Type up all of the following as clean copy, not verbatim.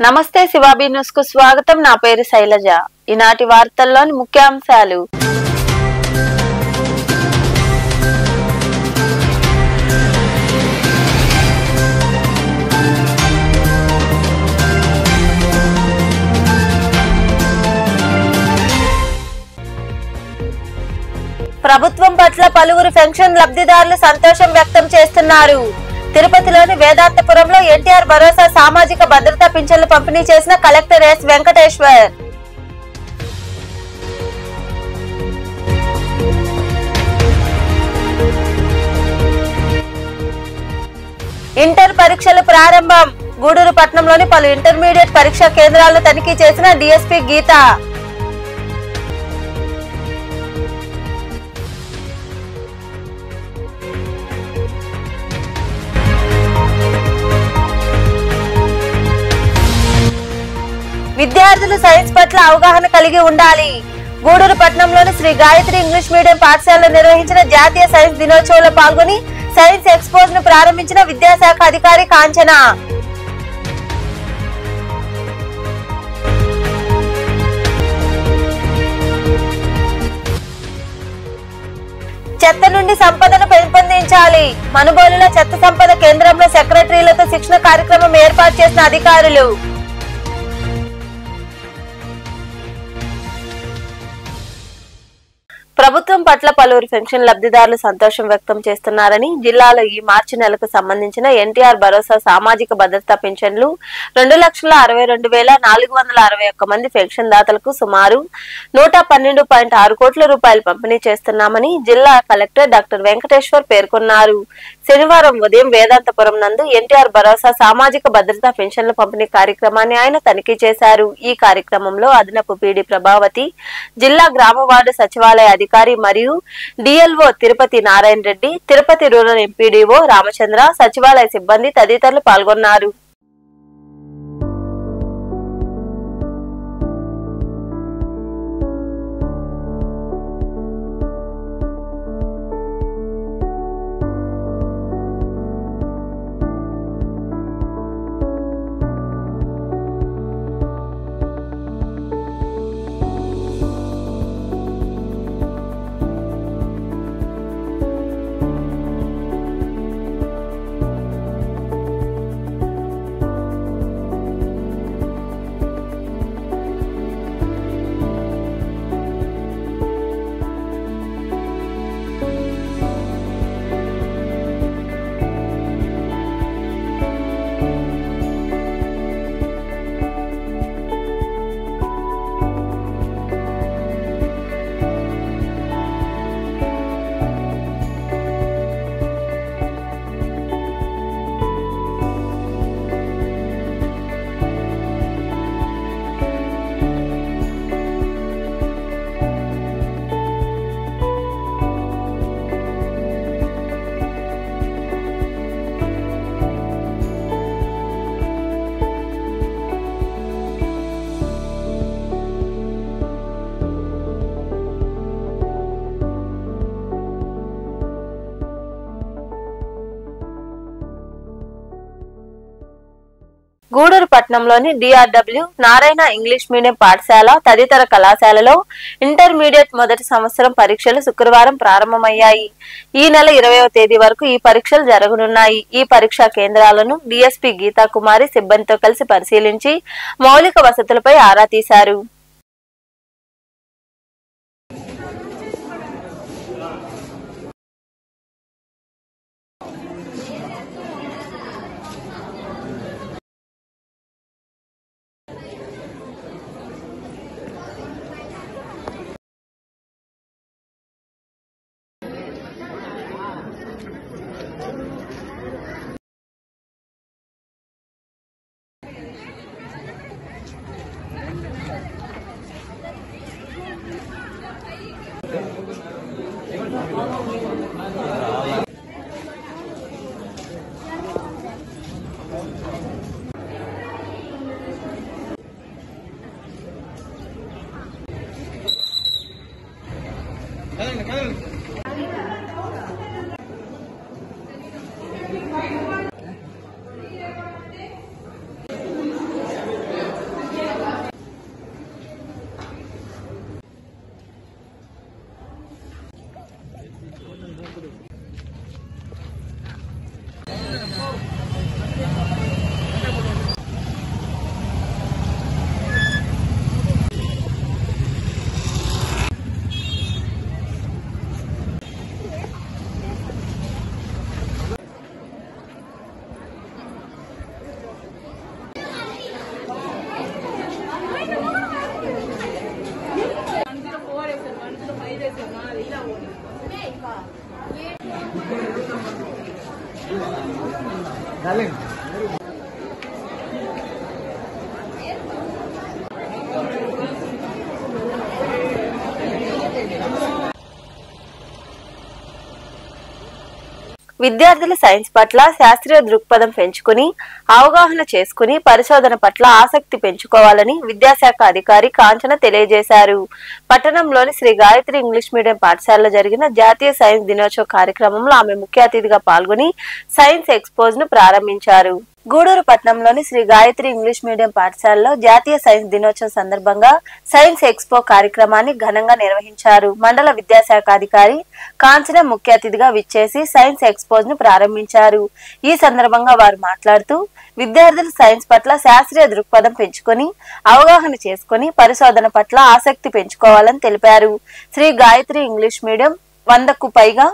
నమస్తే శివాబీ న్యూస్ కు స్వాగతం. నా పేరు శైలజ. ఈనాటి వార్తల్లోని ముఖ్యాంశాలు. ప్రభుత్వం పట్ల పలువురు పెన్షన్ లబ్ధిదారులు సంతోషం వ్యక్తం చేస్తున్నారు. తిరుపతిలోని వేదాంతపురంలో ఎన్టీఆర్ భరోసా సామాజిక భద్రతా పింఛన్లు పంపిణీ చేసిన కలెక్టర్ ఎస్ వెంకటేశ్వర్. ఇంటర్ పరీక్షలు ప్రారంభం. గూడూరు పట్టణంలోని పలు ఇంటర్మీడియట్ పరీక్షా కేంద్రాలను తనిఖీ చేసిన డీఎస్పీ గీత. విద్యార్థులు సైన్స్ పట్ల అవగాహన కలిగి ఉండాలి. గూడూరు పట్టణంలోని శ్రీ గాయత్రి ఇంగ్లీష్ మీడియం పాఠశాలలో నిర్వహించిన జాతీయ సైన్స్ దినోత్సవంలో పాల్గొని సైన్స్ ఎక్స్పోజ్ ను ప్రారంభించిన విద్యాశాఖ అధికారి కాంచన. చెత్త నుండి సంపదను పెంపొందించాలి. మనుబోలులో చెత్త సంపద కేంద్రంలో సెక్రటరీలతో శిక్షణ కార్యక్రమం ఏర్పాటు చేసిన అధికారులు. ప్రభుత్వం పట్ల పలువురు పెన్షన్ లబ్ధిదారులు సంతోషం వ్యక్తం చేస్తున్నారని జిల్లాలో ఈ మార్చి నెలకు సంబంధించిన ఎన్టీఆర్ భరోసా సామాజిక భద్రతా పెన్షన్లు 2,62,461 మంది పెన్షన్ దాతలకు సుమారు 112.6 కోట్ల రూపాయలు పంపిణీ చేస్తున్నామని జిల్లా కలెక్టర్ డాక్టర్ వెంకటేశ్వర్ పేర్కొన్నారు. శనివారం ఉదయం వేదాంతపురం నందు ఎన్టీఆర్ భరోసా సామాజిక భద్రతా పెన్షన్ల పంపిణీ కార్యక్రమాన్ని ఆయన తనిఖీ చేశారు. ఈ కార్యక్రమంలో అదనపు పీడీ ప్రభావతి, జిల్లా గ్రామ వార్డు సచివాలయ అధికారి మరియు DLO Tirupati Narayana Reddy, Tirupati rural MPDO Ramachandra, సచివాలయ సిబ్బంది తదితరులు పాల్గొన్నారు. గూడూరు పట్టణంలోని డిఆర్డబ్ల్యూ నారాయణ ఇంగ్లీష్ మీడియం పాఠశాల తదితర కళాశాలలో ఇంటర్మీడియట్ మొదటి సంవత్సరం పరీక్షలు శుక్రవారం ప్రారంభమయ్యాయి. ఈ నెల 20వ తేదీ వరకు ఈ పరీక్షలు జరగనున్నాయి. ఈ పరీక్షా కేంద్రాలను డీఎస్పీ గీతా కుమారి సిబ్బందితో కలిసి పరిశీలించి మౌలిక వసతులపై ఆరా తీశారు. విద్యార్థులు సైన్స్ పట్ల శాస్త్రీయ దృక్పథం పెంచుకుని అవగాహన చేసుకుని పరిశోధన పట్ల ఆసక్తి పెంచుకోవాలని విద్యాశాఖ అధికారి కాంచన తెలియజేశారు. పట్టణంలోని శ్రీ గాయత్రి ఇంగ్లీష్ మీడియం పాఠశాలలో జరిగిన జాతీయ సైన్స్ దినోత్సవ కార్యక్రమంలో ఆమె ముఖ్య అతిథిగా పాల్గొని సైన్స్ ఎక్స్పోజ్ ను ప్రారంభించారు. గూడూరు పట్టణంలోని శ్రీ గాయత్రి ఇంగ్లీష్ మీడియం పాఠశాలలో జాతీయ సైన్స్ దినోత్సవం సందర్భంగా సైన్స్ ఎక్స్పో కార్యక్రమాన్ని ఘనంగా నిర్వహించారు. మండల విద్యాశాఖ అధికారి కాంచన ముఖ్య అతిథిగా విచ్చేసి సైన్స్ ఎక్స్పోజ్ ను ప్రారంభించారు. ఈ సందర్భంగా వారు మాట్లాడుతూ విద్యార్థులు సైన్స్ పట్ల శాస్త్రీయ దృక్పథం పెంచుకొని అవగాహన చేసుకుని పరిశోధన పట్ల ఆసక్తి పెంచుకోవాలని తెలిపారు. శ్రీ గాయత్రి ఇంగ్లీష్ మీడియం 100కు పైగా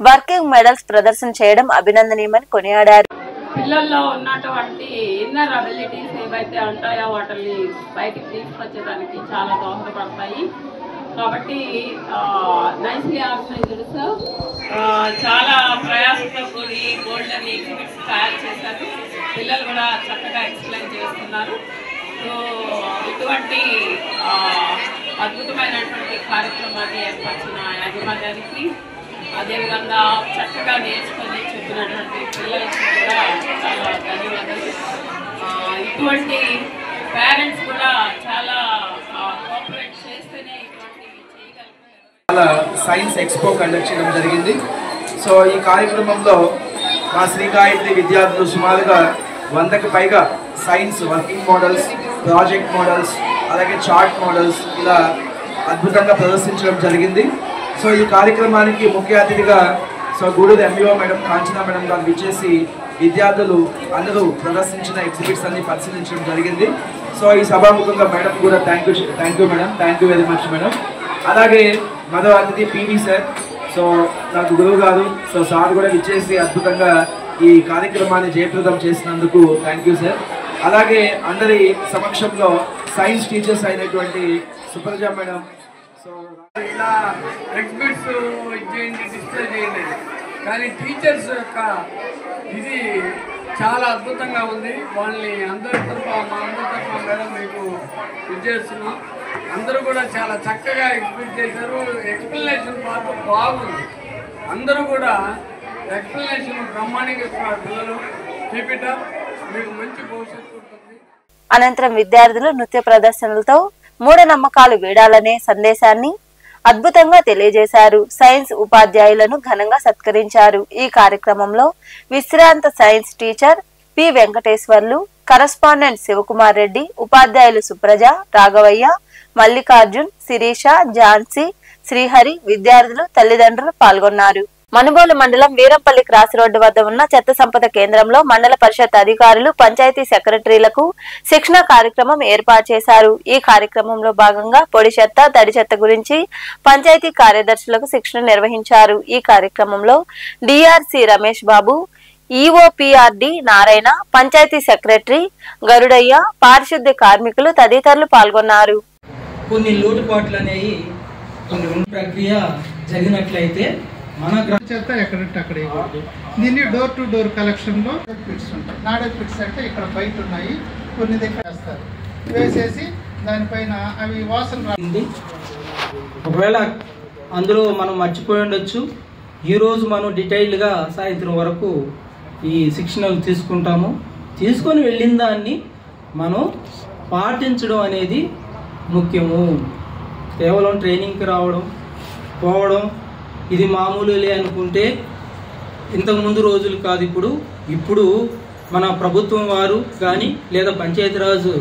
వర్కింగ్ మెడల్స్ ప్రదర్శన చేయడం అభినందనీయమని కొనియాడారు. పిల్లల్లో ఉన్నటువంటి ఇన్నర్ అబిలిటీస్ ఏవైతే ఉంటాయో వాటిని బయటికి తీసుకొచ్చేదానికి చాలా దోహదపడతాయి. కాబట్టి నైస్లీ ఆర్గనైజర్స్ చాలా ప్రయాసంతో కూడి గోల్డెన్ ఎగ్జిబిట్స్ తయారు చేశారు. పిల్లలు కూడా చక్కగా ఎక్స్ప్లెయిన్ చేస్తున్నారు. సో ఇటువంటి అద్భుతమైనటువంటి కార్యక్రమాన్ని ఏర్పరిచిన యాజమాన్యానికి, అదేవిధంగా చక్కగా నేర్చుకొని చెప్పినటువంటి పిల్లలకి కూడా చాలా ధన్యవాదాలు. ఇటువంటి పేరెంట్స్ కూడా చాలా కోఆపరేట్ చేస్తేనే ఇటువంటి చేయగలుగుతారు. సైన్స్ ఎక్స్పో కండక్ట్ చేయడం జరిగింది. సో ఈ కార్యక్రమంలో మా శ్రీ గాయత్రి విద్యార్థులు సుమారుగా 100కి పైగా science working models, project models, అలాగే చార్ట్ మోడల్స్ ఇలా అద్భుతంగా ప్రదర్శించడం జరిగింది. సో ఈ కార్యక్రమానికి ముఖ్య అతిథిగా Gudur MEO madam Kanchana madam గారు విచ్చేసి విద్యార్థులు అందరూ ప్రదర్శించిన ఎగ్జిబిట్స్ అన్ని పరిశీలించడం జరిగింది. సో ఈ సభాముఖంగా మేడం కూడా thank you madam, thank you very much madam. అలాగే మరో అతిథి పివి సార్, సో నాకు గురువు గారు, సో సార్ కూడా విచ్చేసి అద్భుతంగా ఈ కార్యక్రమాన్ని జయప్రదం చేసినందుకు థ్యాంక్ యూ సార్. అలాగే అందరి సమక్షంలో సైన్స్ టీచర్స్ అయినటువంటి సుప్రజ మేడం, సో ఇలా ఎగ్జిబిట్స్ చేయండి, డిస్ప్లే చేయండి, కానీ టీచర్స్ యొక్క ఇది చాలా అద్భుతంగా ఉంది. వాళ్ళని అందరి తరఫున మేడం మీకు చేస్తున్నాం. అందరూ కూడా చాలా చక్కగా ఎక్స్ప్లెయిన్ చేశారు. ఎక్స్ప్లెనేషన్ పార్ట్ బాగుంది. అందరూ కూడా ఎక్స్ప్లెనేషన్ బ్రహ్మాండంగా ఇస్తున్నారు. పిల్లలు కీప్ మీకు మంచి భవిష్యత్తు ఉంటుంది. అనంతరం విద్యార్థులు నృత్య ప్రదర్శనలతో మూఢనమ్మకాలు వీడాలనే సందేశాన్ని అద్భుతంగా తెలియజేశారు. సైన్స్ ఉపాధ్యాయులను ఘనంగా సత్కరించారు. ఈ కార్యక్రమంలో విశ్రాంత science teacher P Venkateswarlu, correspondent Sivakumar Reddy, ఉపాధ్యాయులు సుప్రజ, రాఘవయ్య, మల్లికార్జున్, శిరీష, ఝాన్సీ, శ్రీహరి, విద్యార్థులు, తల్లిదండ్రులు పాల్గొన్నారు. మనుబోలు మండలం వీరంపల్లి క్రాస్ రోడ్డు వద్ద ఉన్న చెత్త సంపద కేంద్రంలో మండల పరిషత్ అధికారులు, పంచాయతీ సెక్రటరీలకు శిక్షణ కార్యక్రమం ఏర్పాటు చేశారు. ఈ కార్యక్రమంలో భాగంగా పొడి చెత్త, తడి చెత్త గురించి పంచాయతీ కార్యదర్శులకు శిక్షణ నిర్వహించారు. ఈ కార్యక్రమంలో DRC Ramesh Babu, EOPRD Narayana, panchayat secretary గరుడయ్య, పారిశుద్ధ్య కార్మికులు తదితరులు పాల్గొన్నారు. కొన్ని లోటుపాట్లు అనేవి ప్రక్రియ జరిగినట్లయితే మన చెత్త ఎక్కడంటే అక్కడ వేయకూడదు. దీన్ని డోర్ టు డోర్ కలెక్షన్లో పిట్స్ ఉంటాయి. నాడే పిట్స్ అంటే ఇక్కడ బయట ఉన్నాయి, కొన్ని దగ్గర వేస్తారు. వేసేసి దానిపైన అవి వాసన రాయింది. ఒకవేళ అందులో మనం మర్చిపోయి ఉండొచ్చు. ఈరోజు మనం డీటెయిల్డ్గా సాయంత్రం వరకు ఈ శిక్షణలు తీసుకుంటాము. తీసుకొని వెళ్ళిన దాన్ని మనం పాటించడం అనేది ముఖ్యము. కేవలం ట్రైనింగ్కి రావడం పోవడం ఇది మామూలులే అనుకుంటే ఇంతకుముందు రోజులు కాదు. ఇప్పుడు మన ప్రభుత్వం వారు కానీ లేదా పంచాయతీరాజు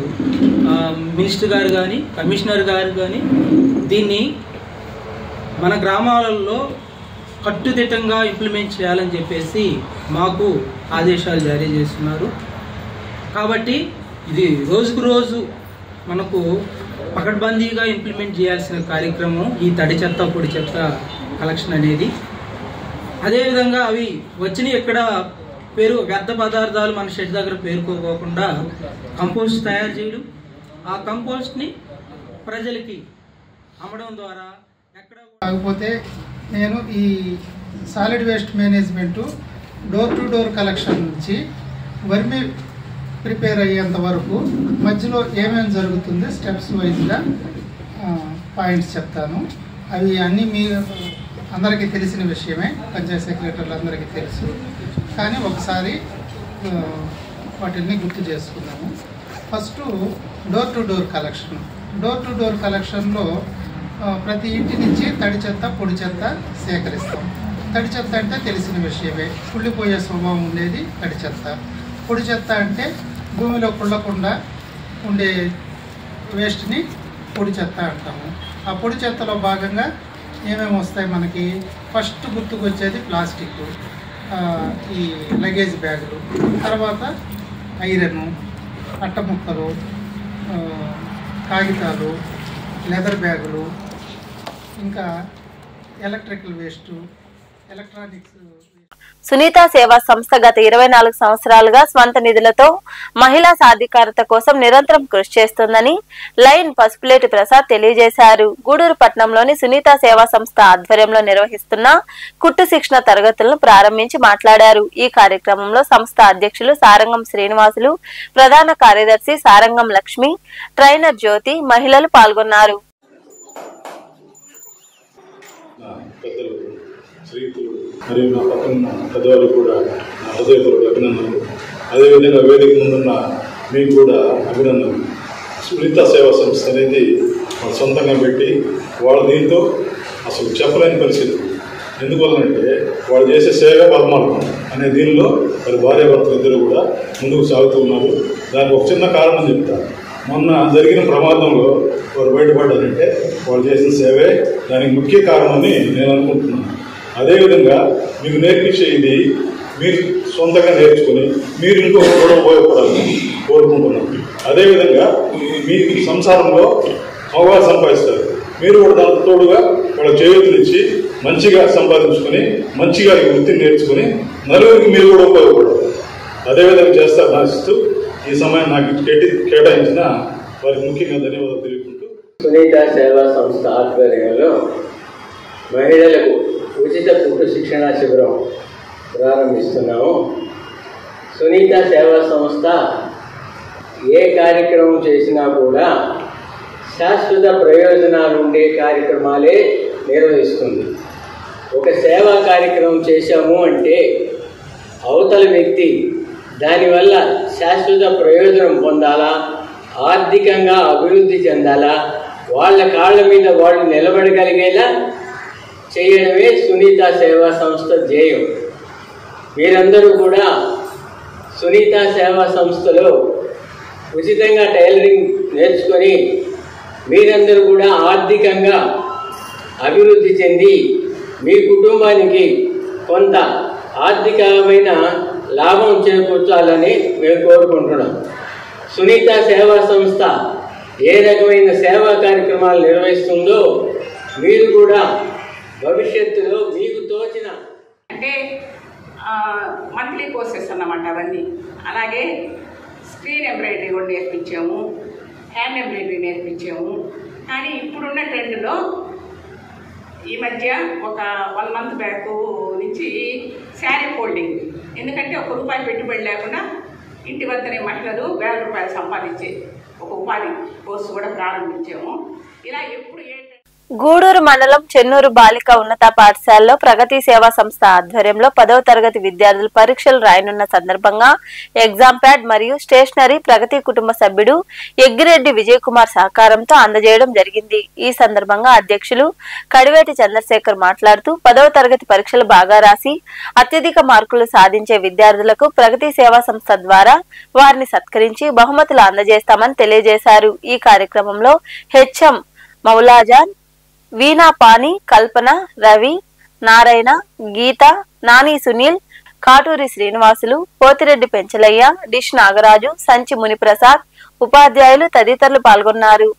మినిస్టర్ గారు కానీ కమిషనర్ గారు కానీ దీన్ని మన గ్రామాలలో కట్టుదిట్టంగా ఇంప్లిమెంట్ చేయాలని చెప్పేసి మాకు ఆదేశాలు జారీ చేస్తున్నారు. కాబట్టి ఇది రోజుకు రోజు మనకు పకడ్బందీగా ఇంప్లిమెంట్ చేయాల్సిన కార్యక్రమం ఈ తడి చెత్త, పొడి చెత్త కలెక్షన్ అనేది. అదేవిధంగా అవి వచ్చిన ఎక్కడ వ్యర్థ పదార్థాలు మన షెడ్ దగ్గర పేరుకోకుండా కంపోస్ట్ తయారు చేయడం, ఆ కంపోస్ట్ని ప్రజలకి అమ్మడం ద్వారా ఎక్కడ కాకపోతే నేను ఈ solid waste management door to door collection నుంచి వర్మి ప్రిపేర్ అయ్యేంత వరకు మధ్యలో ఏమేమి జరుగుతుందో స్టెప్స్ వైజ్గా పాయింట్స్ చెప్తాను. అవి అన్నీ మీ అందరికీ తెలిసిన విషయమే, పంచాయత్ సెక్రటరీలు అందరికీ తెలుసు. కానీ ఒకసారి వాటిని గుర్తు చేసుకుందాము. First door to door collection. Door to door కలెక్షన్లో ప్రతి ఇంటి నుంచి తడి చెత్త పొడి చెత్త సేకరిస్తాం. తడి చెత్త అంటే తెలిసిన విషయమే, కుళ్ళిపోయే స్వభావం ఉండేది తడి చెత్త. పొడి చెత్త అంటే భూమిలో కుళ్ళకుండా ఉండే వేస్ట్ని పొడి చెత్త అంటాము. ఆ పొడి చెత్తలో భాగంగా ఏమేమి వస్తాయి మనకి? ఫస్ట్ గుర్తుకొచ్చేది ప్లాస్టిక్, ఈ లగేజ్ బ్యాగులు, తర్వాత ఐరను, అట్టముక్కలు, కాగితాలు, లెదర్ బ్యాగులు, ఇంకా ఎలక్ట్రికల్ వేస్ట్, ఎలక్ట్రానిక్స్. సునీత సేవా సంస్థ గత 24 సంవత్సరాలుగా స్వంత నిధులతో మహిళా సాధికారత కోసం నిరంతరం కృషి చేస్తుందని లైన్ పసుపులేటి ప్రసాద్ తెలియజేశారు. గూడూరు పట్టణంలోని సునీత సేవా సంస్థ ఆధ్వర్యంలో నిర్వహిస్తున్న కుట్టు శిక్షణ తరగతులను ప్రారంభించి మాట్లాడారు. ఈ కార్యక్రమంలో సంస్థ అధ్యక్షులు సారంగం శ్రీనివాసులు, ప్రధాన కార్యదర్శి సారంగం లక్ష్మి, ట్రైనర్ జ్యోతి, మహిళలు పాల్గొన్నారు. మరియు నా పక్కన పెద్దవాళ్ళు కూడా నా హృదయపూర్వక అభినందనలు. అదేవిధంగా వేదిక ముందున్న మీకు కూడా అభినందనలు. సునీత సేవా సంస్థ అనేది వాళ్ళు సొంతంగా పెట్టి వాళ్ళ దీంతో అసలు చెప్పలేని పరిస్థితి. ఎందువల్లంటే వాళ్ళు చేసే సేవ పరమాత్మ అనే దీనిలో వారి భార్యాభర్తలు ఇద్దరు కూడా ముందుకు సాగుతూ ఉన్నారు. దానికి ఒక చిన్న కారణం చెప్తారు. మొన్న జరిగిన ప్రమాదంలో వారు బయటపడ్డారంటే వాళ్ళు చేసిన సేవే దానికి ముఖ్య కారణమని నేను అనుకుంటున్నాను. అదేవిధంగా మీకు నేర్పించే ఇది మీరు సొంతంగా నేర్చుకుని మీరు ఇంకొకరు కూడా ఉపయోగపడాలని కోరుకుంటున్నాను. అదేవిధంగా మీ సంసారంలో అవగాహన సంపాదిస్తారు. మీరు కూడా దానికి తోడుగా వాళ్ళ చేయూతనిచ్చి మంచిగా సంపాదించుకొని మంచిగా ఈ వృత్తిని నేర్చుకుని నలుగురికి మీరు కూడా ఉపయోగపడాలి. అదేవిధంగా చేస్తారని ఆశిస్తూ ఈ సమయం నాకు కేటాయించిన వారికి ముఖ్యంగా ధన్యవాదాలు తెలుపుకుంటూ సునీత సేవా సంస్థ ఆధ్వర్యంలో మహిళలకు ఉచిత కుట్టు శిక్షణ శిబిరం ప్రారంభిస్తున్నాము. సునీత సేవా సంస్థ ఏ కార్యక్రమం చేసినా కూడా శాశ్వత ప్రయోజనాలు ఉండే కార్యక్రమాలే నిర్వహిస్తుంది. ఒక సేవా కార్యక్రమం చేశాము అంటే అవతల వ్యక్తి దానివల్ల శాశ్వత ప్రయోజనం పొందాలా, ఆర్థికంగా అభివృద్ధి చెందాలా, వాళ్ళ కాళ్ళ మీద వాళ్ళు నిలబడగలిగేలా చేయడమే సునీత సేవా సంస్థ ధ్యేయం. మీరందరూ కూడా సునీత సేవా సంస్థలో ఉచితంగా టైలరింగ్ నేర్చుకొని మీరందరూ కూడా ఆర్థికంగా అభివృద్ధి చెంది మీ కుటుంబానికి కొంత ఆర్థికమైన లాభం చేకూర్చాలని మేము కోరుకుంటున్నాం. సునీత సేవా సంస్థ ఏ రకమైన సేవా కార్యక్రమాలు నిర్వహిస్తుందో మీరు కూడా భవిష్యత్తులో మీకు తోచిన అంటే మంత్లీ కోర్సెస్ అన్నమాట అవన్నీ. అలాగే స్క్రీన్ ఎంబ్రాయిడరీ కూడా నేర్పించాము, హ్యాండ్ ఎంబ్రాయిడరీ నేర్పించాము. కానీ ఇప్పుడున్న ట్రెండ్లో ఈ మధ్య ఒక 1 మంత్ బ్యాక్ నుంచి శారీ ఫోల్డింగ్, ఎందుకంటే ₹1 పెట్టుబడి లేకుండా ఇంటి వద్దనే మహిళలు ₹1000 సంపాదించే ఒక ఉపాధి కోర్సు కూడా ప్రారంభించాము. ఇలా ఎప్పుడు గూడూరు మండలం చెన్నూరు బాలిక ఉన్నత పాఠశాలలో ప్రగతి సేవా సంస్థ ఆధ్వర్యంలో 10వ తరగతి విద్యార్థులు పరీక్షలు రాయనున్న సందర్భంగా ఎగ్జామ్ ప్యాడ్ మరియు స్టేషనరీ ప్రగతి కుటుంబ సభ్యుడు ఎగ్గిరెడ్డి విజయ్ కుమార్ సహకారంతో అందజేయడం జరిగింది. ఈ సందర్భంగా అధ్యక్షులు కడివేటి చంద్రశేఖర్ మాట్లాడుతూ 10వ తరగతి పరీక్షలు బాగా రాసి అత్యధిక మార్కులు సాధించే విద్యార్థులకు ప్రగతి సేవా సంస్థ ద్వారా వారిని సత్కరించి బహుమతులు అందజేస్తామని తెలియజేశారు. ఈ కార్యక్రమంలో హెచ్ఎం మౌలాజాన్, వీణా పాని, కల్పన, రవి, నారాయణ, గీత, నాని సునీల్, కాటూరి శ్రీనివాసులు, పోతిరెడ్డి పెంచలయ్య, డిష్ నాగరాజు, సంచి మునిప్రసాద్, ఉపాధ్యాయులు తదితరులు పాల్గొన్నారు.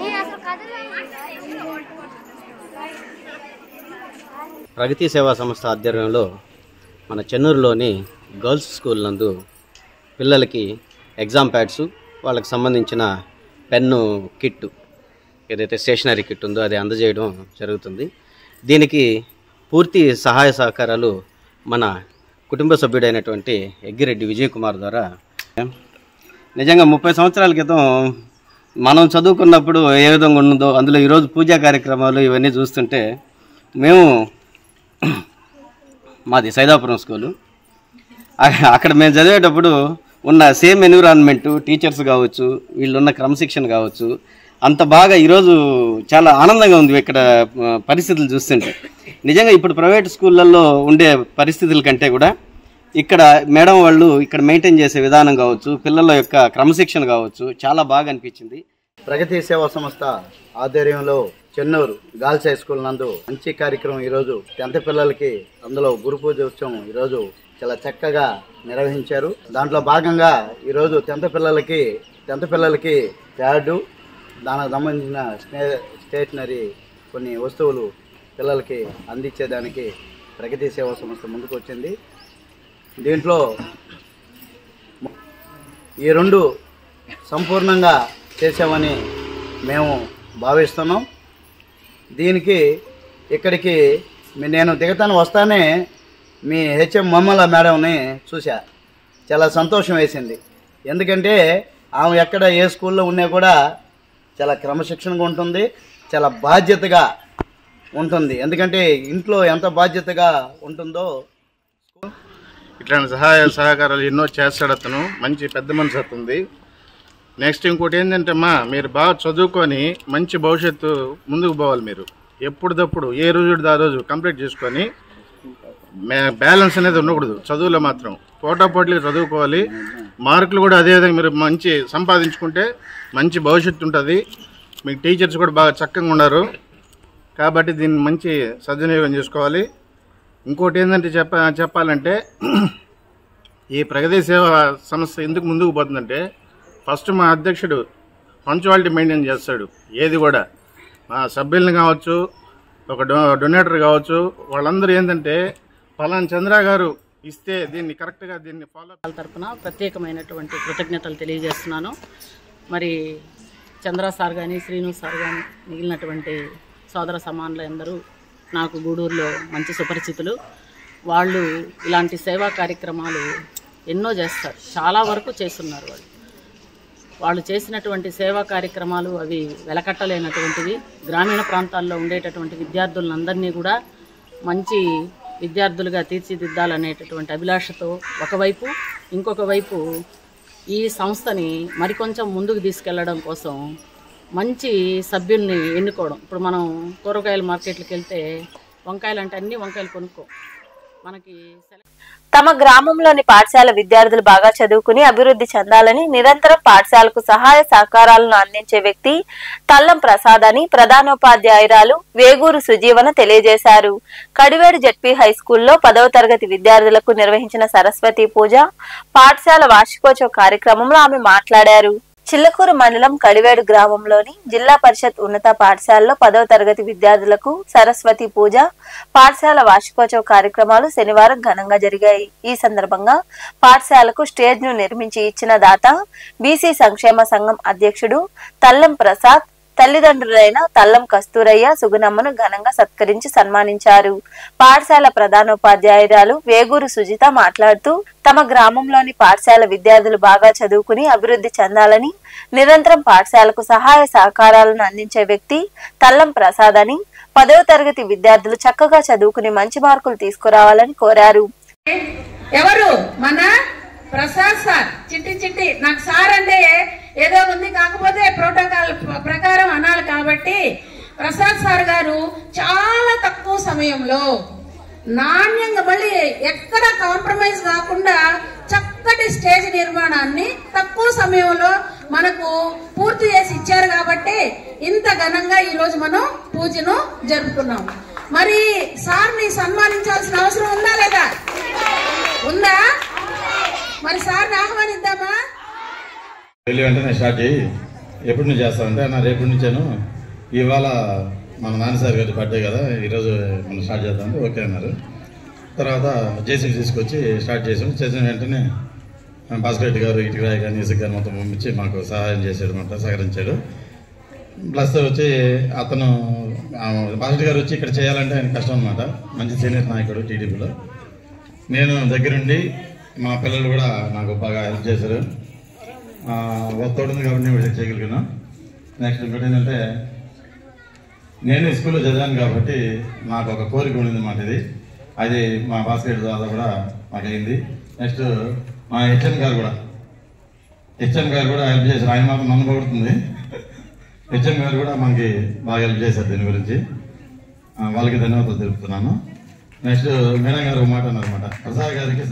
నేను అసలు కథ ప్రగతి సేవా సంస్థ ఆధ్వర్యంలో మన చెన్నూరులోని గర్ల్స్ స్కూల్ నందు పిల్లలకి ఎగ్జామ్ ప్యాడ్స్, వాళ్ళకి సంబంధించిన పెన్ను కిట్టు, ఏదైతే స్టేషనరీ కిట్ ఉందో అది అందజేయడం జరుగుతుంది. దీనికి పూర్తి సహాయ సహకారాలు మన కుటుంబ సభ్యుడైనటువంటి ఎగ్గిరెడ్డి విజయ్ కుమార్ ద్వారా. నిజంగా 30 సంవత్సరాల క్రితం మనం చదువుకున్నప్పుడు ఏ విధంగా ఉన్నదో, అందులో ఈరోజు పూజా కార్యక్రమాలు ఇవన్నీ చూస్తుంటే, మేము మాది సైదాపురం స్కూలు, అక్కడ మేము చదివేటప్పుడు ఉన్న సేమ్ ఎన్విరాన్మెంట్, టీచర్స్ కావచ్చు, వీళ్ళున్న క్రమశిక్షణ కావచ్చు, అంత బాగా ఈరోజు చాలా ఆనందంగా ఉంది ఇక్కడ పరిస్థితులు చూస్తుంటే. నిజంగా ఇప్పుడు ప్రైవేట్ స్కూళ్ళల్లో ఉండే పరిస్థితుల కంటే కూడా ఇక్కడ మేడం వాళ్ళు ఇక్కడ మెయింటైన్ చేసే విధానం కావచ్చు, పిల్లల యొక్క క్రమశిక్షణ కావచ్చు, చాలా బాగా అనిపించింది. ప్రగతి సేవా సంస్థ ఆధ్వర్యంలో చెన్నూరు గర్ల్స్ హై స్కూల్ నందు మంచి కార్యక్రమం ఈరోజు 10th పిల్లలకి, అందులో గురు పూజ ఉత్సవం ఈరోజు చాలా చక్కగా నిర్వహించారు. దాంట్లో భాగంగా ఈరోజు 10th పిల్లలకి ప్యాడు, దానికి సంబంధించిన స్టేషనరీ కొన్ని వస్తువులు పిల్లలకి అందించేదానికి ప్రగతి సేవా సంస్థ ముందుకు వచ్చింది. దీంట్లో ఈ 2 సంపూర్ణంగా చేసామని మేము భావిస్తున్నాం. దీనికి ఇక్కడికి నేను దిగతాను వస్తానే మీ హెచ్ఎం మమ్మల మేడంని చూసా, చాలా సంతోషం వేసింది. ఎందుకంటే ఆమె ఎక్కడ ఏ స్కూల్లో ఉన్నా కూడా చాలా క్రమశిక్షణగా ఉంటుంది, చాలా బాధ్యతగా ఉంటుంది. ఎందుకంటే ఇంట్లో ఎంత బాధ్యతగా ఉంటుందో ఇట్లాంటి సహకారాలు ఎన్నో చేస్తాడు అతను. మంచి పెద్ద మనసు అవుతుంది. నెక్స్ట్ ఇంకోటి ఏంటంటే మీరు బాగా చదువుకొని మంచి భవిష్యత్తు ముందుకు పోవాలి. మీరు ఎప్పుడుదప్పుడు ఏ రోజు ఆ రోజు కంప్లీట్ చేసుకొని బ్యాలెన్స్ అనేది ఉండకూడదు. చదువులో మాత్రం పోటాపోటీలు చదువుకోవాలి. మార్కులు కూడా అదేవిధంగా మీరు మంచి సంపాదించుకుంటే మంచి భవిష్యత్తు ఉంటుంది. మీకు టీచర్స్ కూడా బాగా చక్కగా ఉన్నారు కాబట్టి దీన్ని మంచి సద్వినియోగం చేసుకోవాలి. ఇంకోటి ఏంటంటే చెప్పాలంటే ఈ ప్రగతి సేవా సంస్థ ఎందుకు ముందుకు పోతుందంటే, ఫస్ట్ మా అధ్యక్షుడు పంచువాలిటీ మెయింటైన్ చేస్తాడు. ఏది కూడా మా సభ్యులను కావచ్చు, ఒక డొనేటర్ కావచ్చు, వాళ్ళందరూ ఏంటంటే పలానా చంద్ర గారు ఇస్తే దీన్ని కరెక్ట్గా దీన్ని ఫాలో తరపున ప్రత్యేకమైనటువంటి కృతజ్ఞతలు తెలియజేస్తున్నాను. మరి చంద్ర సార్ కానీ, శ్రీను సార్ కానీ, మిగిలినటువంటి సోదర సమానులు అందరూ నాకు గూడూరులో మంచి సుపరిచితులు. వాళ్ళు ఇలాంటి సేవా కార్యక్రమాలు ఎన్నో చేస్తారు, చాలా వరకు చేస్తున్నారు. వాళ్ళు చేసినటువంటి సేవా కార్యక్రమాలు అవి వెలకట్టలేనటువంటివి. గ్రామీణ ప్రాంతాల్లో ఉండేటటువంటి విద్యార్థులందరినీ కూడా మంచి విద్యార్థులుగా తీర్చిదిద్దాలనేటటువంటి అభిలాషతో ఒకవైపు, ఇంకొక వైపు ఈ సంస్థని మరికొంచెం ముందుకు తీసుకెళ్లడం కోసం మంచి సభ్యుల్ని ఎన్నుకోవడం. ఇప్పుడు మనం కూరగాయల మార్కెట్లకు వెళ్తే వంకాయలు అంటే అన్ని వంకాయలు కొనుక్కో, మనకి తమ గ్రామంలోని పాఠశాల విద్యార్థులు బాగా చదువుకుని అభివృద్ధి చెందాలని నిరంతరం పాఠశాలకు సహాయ సహకారాలను అందించే వ్యక్తి తల్లం ప్రసాద్ అని ప్రధానోపాధ్యాయురాలు వేగూరు సుజీవన తెలియజేశారు. కడివేడు జెడ్పీ హై స్కూల్లో 10వ తరగతి విద్యార్థులకు నిర్వహించిన సరస్వతి పూజ పాఠశాల వార్షికోత్సవ కార్యక్రమంలో ఆమె మాట్లాడారు. చిల్లకూరు మండలం కడివేడు గ్రామంలోని జిల్లా పరిషత్ ఉన్నత పాఠశాలలో 10వ తరగతి విద్యార్థులకు సరస్వతి పూజ పాఠశాల వార్షికోత్సవ కార్యక్రమాలు శనివారం ఘనంగా జరిగాయి. ఈ సందర్భంగా పాఠశాలకు స్టేజ్ ను నిర్మించి ఇచ్చిన దాత బీసీ సంక్షేమ సంఘం అధ్యక్షుడు తల్లం ప్రసాద్, తల్లిదండ్రులైన తల్లం కస్తూరయ్య, సుగుణమ్మను ఘనంగా సత్కరించి సన్మానించారు. పాఠశాల ప్రధానోపాధ్యాయురాలు వేగూరు సుజిత మాట్లాడుతూ తమ గ్రామంలోని పాఠశాల విద్యార్థులు బాగా చదువుకుని అభివృద్ధి చెందాలని, నిరంతరం పాఠశాలకు సహాయ సహకారాలను అందించే వ్యక్తి తల్లం ప్రసాద్ అని, 10వ తరగతి విద్యార్థులు చక్కగా చదువుకుని మంచి మార్కులు తీసుకురావాలని కోరారు. ఎవరు మన ప్రసాద్ సార్. చిట్టి నాకు సార్ అంటే ఏదో ఉంది, కాకపోతే ప్రోటోకాల్ ప్రకారం అనాలి కాబట్టి ప్రసాద్ సార్ గారు చాలా తక్కువ సమయంలో నాణ్యంగా, మళ్ళీ ఎక్కడ కాంప్రమైజ్ కాకుండా చక్కటి స్టేజ్ నిర్మాణాన్ని తక్కువ సమయంలో మనకు పూర్తి చేసి ఇచ్చారు కాబట్టి ఇంత ఘనంగా ఈ రోజు మనం పూజను జరుపుకున్నాం. మరి సార్ని సన్మానించాల్సిన అవసరం ఉందా లేదా? ఉందా? మరి సార్ని ఆహ్వానిద్దామా? వెంటనే స్టార్ట్ చేయి. ఎప్పుడు నుంచి చేస్తానంటే రేపు నుంచాను. ఇవాళ మన నాన్నసారి గారి బర్త్డే కదా ఈరోజు మనం స్టార్ట్ చేద్దాం ఓకే అన్నారు. తర్వాత జేసీబీ తీసుకొచ్చి స్టార్ట్ చేసిన వెంటనే భాస్కర్ రెడ్డి గారు ఇటుకరాయి కానీ ఇసుక గారు మొత్తం పంపించి మాకు సహాయం చేశాడు అనమాట, సహకరించాడు. ప్లస్ వచ్చి అతను భాస్కర్ గారు వచ్చి ఇక్కడ చేయాలంటే ఆయన కష్టం అనమాట. మంచి సీనియర్ నాయకుడు టీడీపీలో. నేను దగ్గరుండి మా పిల్లలు కూడా నాకు బాగా హెల్ప్ చేశారు. తోడుంది కాబట్టి నేను చేయగలిగాను. నెక్స్ట్ ఇంకోటి ఏంటంటే నేను స్కూల్లో చదివాను కాబట్టి నాకు ఒక కోరిక ఉండింది మాట. ఇది అది మా భాస్కర్ ద్వారా కూడా మాకు అయింది. నెక్స్ట్ మా హెచ్ఎం గారు కూడా హెల్ప్ చేశారు. ఆయన మాత్రం నన్ను పొగుడుతుంది. హెచ్ఎం గారు కూడా మనకి బాగా హెల్ప్ చేశారు దీని గురించి. వాళ్ళకి ధన్యవాదాలు తెలుపుతున్నాను. నెక్స్ట్ మేడం గారు మాట అన్నారన్నమాట, ప్రసాద్ గారికి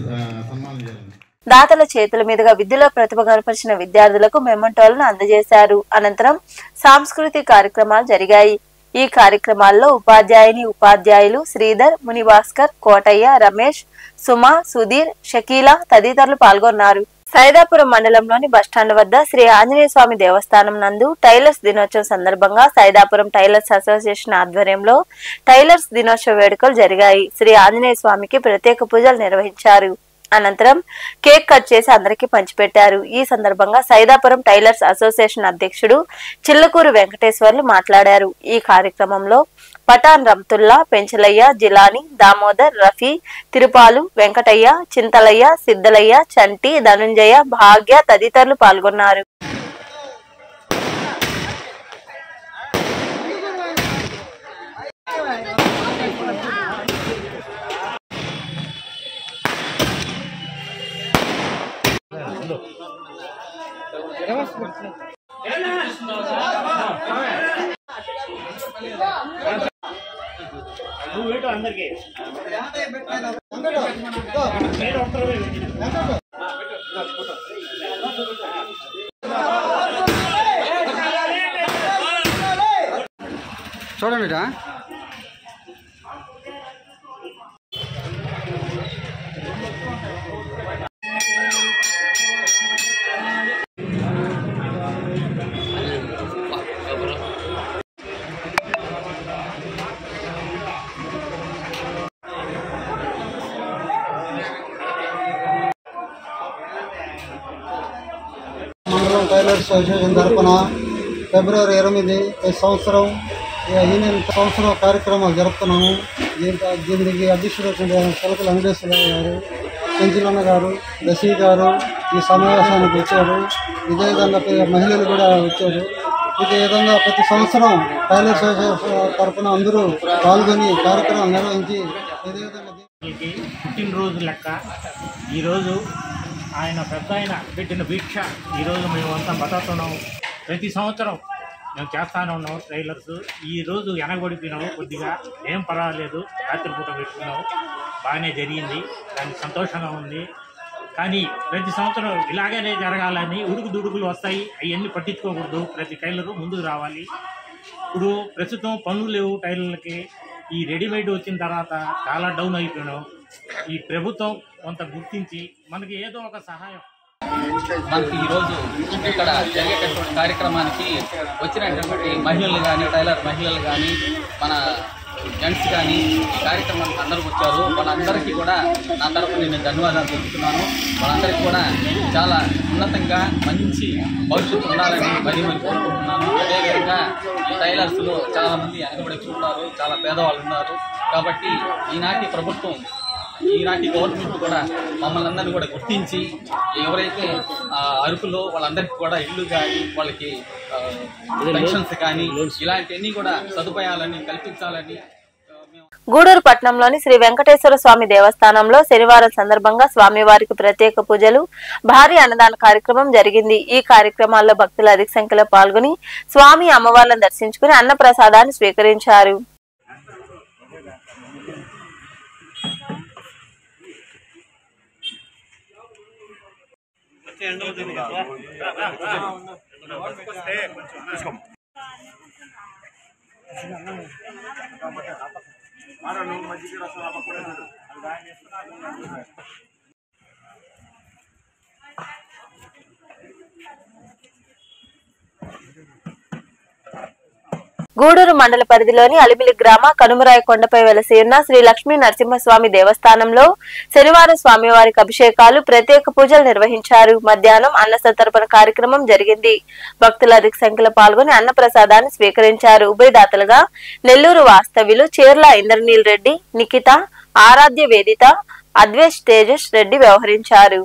సన్మానం చేయాలని. దాతల చేతుల మీదుగా విద్యలో ప్రతిభ కనపరిచిన విద్యార్థులకు మెమంటోలను అందజేశారు. అనంతరం సాంస్కృతిక కార్యక్రమాలు జరిగాయి. ఈ కార్యక్రమాల్లో ఉపాధ్యాయులు శ్రీధర్, మునిభాస్కర్, కోటయ్య, రమేష్, సుమ, సుధీర్, షకీలా తదితరులు పాల్గొన్నారు. సైదాపురం మండలంలోని బస్టాండ్ వద్ద శ్రీ ఆంజనేయ స్వామి దేవస్థానం నందు టైలర్స్ దినోత్సవం సందర్భంగా సైదాపురం టైలర్స్ అసోసియేషన్ ఆధ్వర్యంలో టైలర్స్ దినోత్సవ వేడుకలు జరిగాయి. శ్రీ ఆంజనేయ స్వామికి ప్రత్యేక పూజలు నిర్వహించారు. అనంతరం కేక్ కట్ చేసి అందరికీ పంచిపెట్టారు. ఈ సందర్భంగా సైదాపురం టైలర్స్ అసోసియేషన్ అధ్యక్షుడు చిల్లకూరు వెంకటేశ్వర్లు మాట్లాడారు. ఈ కార్యక్రమంలో పఠాన్ రంతుల్లా, పెంచలయ్య, జిలాని, దామోదర్, రఫీ, తిరుపాలు, వెంకటయ్య, చింతలయ్య, సిద్దలయ్య, చంటి, ధనుంజయ, భాగ్య తదితరులు పాల్గొన్నారు. చూడండి మండలం టైలర్స్ అసోసియేషన్ తరఫున ఫిబ్రవరి 8 ఈ సంవత్సరం సంవత్సరం కార్యక్రమాలు జరుపుతున్నాము. దీనికి అధ్యక్షుడు చిలకల వెంకటేశ్వర గారు, పెంచిలన్న గారు, రసీ గారు ఈ సమావేశానికి వచ్చారు. ఇదే విధంగా మహిళలు కూడా వచ్చారు. ఇదే విధంగా ప్రతి సంవత్సరం టైలర్స్ అసోసియేషన్ తరఫున అందరూ పాల్గొని కార్యక్రమాలు నిర్వహించి ఇదే విధంగా పుట్టినరోజు లెక్క ఈరోజు ఆయన పెద్ద ఆయన పెట్టిన భిక్ష ఈరోజు మేమంతా బతుకుతున్నాము. ప్రతి సంవత్సరం మేము చేస్తానే ఉన్నాం టైలర్స్. ఈరోజు వెనకబడిపోయినాము కొద్దిగా, ఏం పర్వాలేదు, రాత్రిపూట పెట్టుకున్నాము, బాగానే జరిగింది, దానికి సంతోషంగా ఉంది. కానీ ప్రతి సంవత్సరం ఇలాగనే జరగాలని ఉడుకుదుడుకులు వస్తాయి, అవన్నీ పట్టించుకోకూడదు. ప్రతి టైలరు ముందుకు రావాలి. ఇప్పుడు ప్రస్తుతం పనులు లేవు టైలర్లకి. ఈ రెడీమేడ్ వచ్చిన తర్వాత చాలా డౌన్ అయిపోయినాం. ఈ ప్రభుత్వం కొంత గుర్తించి మనకి ఏదో ఒక సహాయం. మనకి ఈరోజు ఇక్కడ జరిగేటటువంటి కార్యక్రమానికి వచ్చినటువంటి మహిళలు కానీ, టైలర్ మహిళలు కానీ, మన జెంట్స్ కానీ ఈ కార్యక్రమానికి అందరూ వచ్చారు. వాళ్ళందరికీ కూడా నా తరఫున నేను ధన్యవాదాలు తెలుపుతున్నాను. వాళ్ళందరికీ కూడా చాలా ఉన్నతంగా మంచి భవిష్యత్తు ఉండాలని మరి కోరుకుంటున్నాను. అదేవిధంగా ఈ టైలర్స్లో చాలామంది వెనకబడి ఉన్నారు, చాలా పేదవాళ్ళు ఉన్నారు. కాబట్టి ఈనాటి ప్రభుత్వం, ఈనాటి గవర్నమెంట్ కూడా మమ్మల్ని అందరినీ కూడా గుర్తించి ఎవరైతే అరుకులో వాళ్ళందరికీ కూడా ఇల్లు కానీ, వాళ్ళకి పెన్షన్స్ కానీ ఇలాంటివన్నీ కూడా సదుపాయాలని కల్పించాలని. గూడూరు పట్టణంలోని శ్రీ వెంకటేశ్వర స్వామి దేవస్థానంలో శనివారం సందర్భంగా స్వామివారికి ప్రత్యేక పూజలు, భారీ అన్నదాన కార్యక్రమం జరిగింది. ఈ కార్యక్రమాల్లో భక్తులు అధిక సంఖ్యలో పాల్గొని స్వామి అమ్మవార్లను దర్శించుకుని అన్న ప్రసాదాన్ని స్వీకరించారు. గూడూరు మండల పరిధిలోని అలిమిలి గ్రామ కనుమరాయి కొండపై వెలసి ఉన్న శ్రీ లక్ష్మీ నరసింహస్వామి దేవస్థానంలో శనివారం స్వామివారికి అభిషేకాలు, ప్రత్యేక పూజలు నిర్వహించారు. మధ్యాహ్నం అన్న సంతర్పణ కార్యక్రమం జరిగింది. భక్తులు అధిక సంఖ్యలో పాల్గొని అన్న ప్రసాదాన్ని స్వీకరించారు. ఉభయదాతలుగా నెల్లూరు వాస్తవ్యులు చీర్ల ఇంద్రనీల్ రెడ్డి, నిఖిత, ఆరాధ్య వేదిత, అద్వేష్ తేజస్ రెడ్డి వ్యవహరించారు.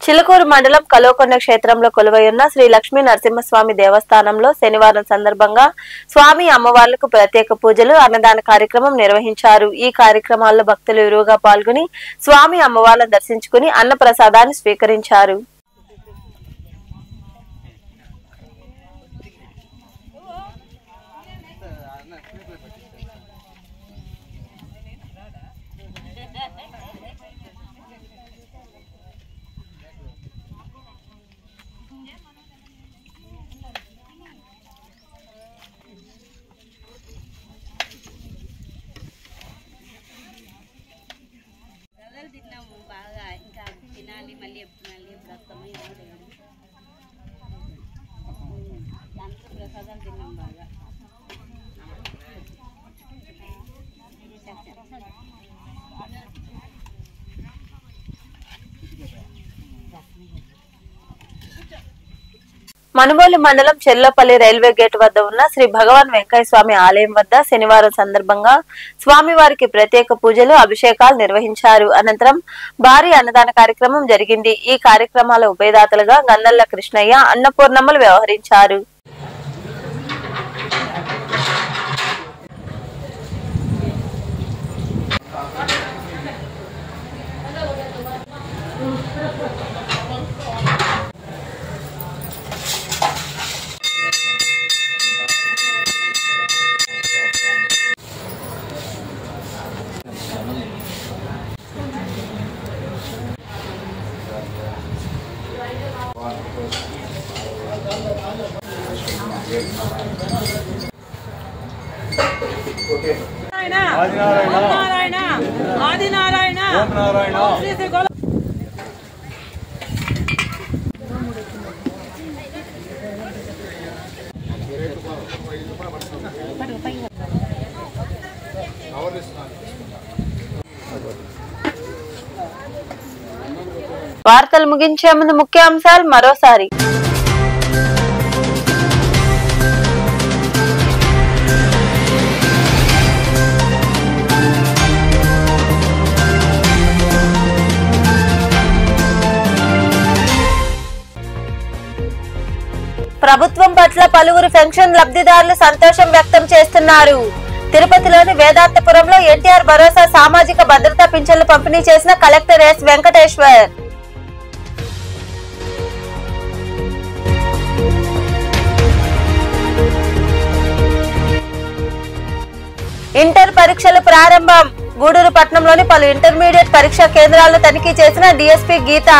చిలకూరు మండలం కలోకొండ క్షేత్రంలో కొలువై ఉన్న శ్రీ లక్ష్మీ నరసింహస్వామి దేవస్థానంలో శనివారం సందర్భంగా స్వామి అమ్మవార్లకు ప్రత్యేక పూజలు, అన్నదాన కార్యక్రమం నిర్వహించారు. ఈ కార్యక్రమాల్లో భక్తులు విరివిగా పాల్గొని స్వామి అమ్మవార్లను దర్శించుకుని అన్న ప్రసాదాన్ని స్వీకరించారు. మనుబోలు మండలం చెల్లపల్లి రైల్వే గేట్ వద్ద ఉన్న శ్రీ భగవాన్ వెంకయ్య స్వామి ఆలయం వద్ద శనివారం సందర్భంగా స్వామివారికి ప్రత్యేక పూజలు, అభిషేకాలు నిర్వహించారు. అనంతరం భారీ అన్నదాన కార్యక్రమం జరిగింది. ఈ కార్యక్రమాల ఉభయదాతలుగా గన్నల్ల కృష్ణయ్య, అన్నపూర్ణమ్మలు వ్యవహరించారు. వార్తలు ముగించే ముందు ముఖ్యాంశాలు మరోసారి. ప్రభుత్వం పట్ల పలువురు పెన్షన్ లబ్ధిదారులు సంతోషం వ్యక్తం చేస్తున్నారు. తిరుపతిలోని వేదాంతపురంలో ఎన్టీఆర్ భరోసా సామాజిక భద్రతా పింఛన్లు పంపిణీ చేసిన కలెక్టర్ ఎస్ వెంకటేశ్వర్. ఇంటర్ పరీక్షలు ప్రారంభం. గూడూరు పట్టణంలోని పలు ఇంటర్మీడియట్ పరీక్షా కేంద్రాలను తనిఖీ చేసిన డీఎస్పీ గీత.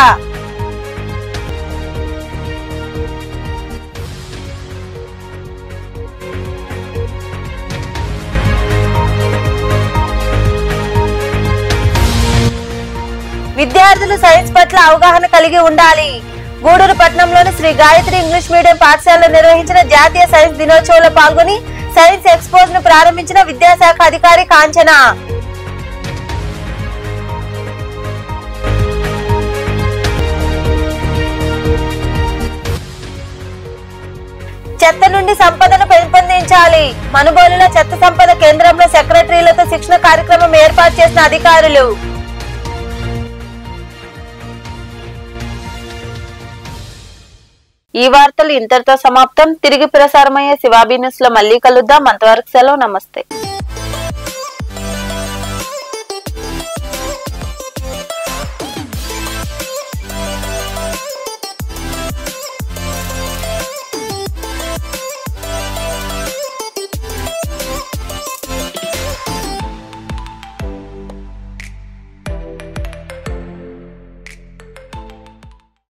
విద్యార్థులు సైన్స్ పట్ల అవగాహన కలిగి ఉండాలి. గూడూరు పట్టణంలోని శ్రీ గాయత్రి ఇంగ్లీష్ మీడియం పాఠశాలలో నిర్వహించిన జాతీయ సైన్స్ దినోత్సవంలో పాల్గొని సైన్స్ ఎక్స్పోజ్ ను ప్రారంభించిన విద్యాశాఖ అధికారి కాంచన. చెత్త నుండి సంపదను పెంపొందించాలి. మనుబోలుల చెత్త సంపద కేంద్రంలో సెక్రటరీలతో శిక్షణ కార్యక్రమం ఏర్పాటు చేసిన అధికారులు. ఈ వార్తలు ఇంతటితో సమాప్తం. తిరిగి ప్రసారమయ్యే శివాబీ న్యూస్ లో మళ్ళీ కలుద్దాం. అంతవరకు సెలవు. నమస్తే.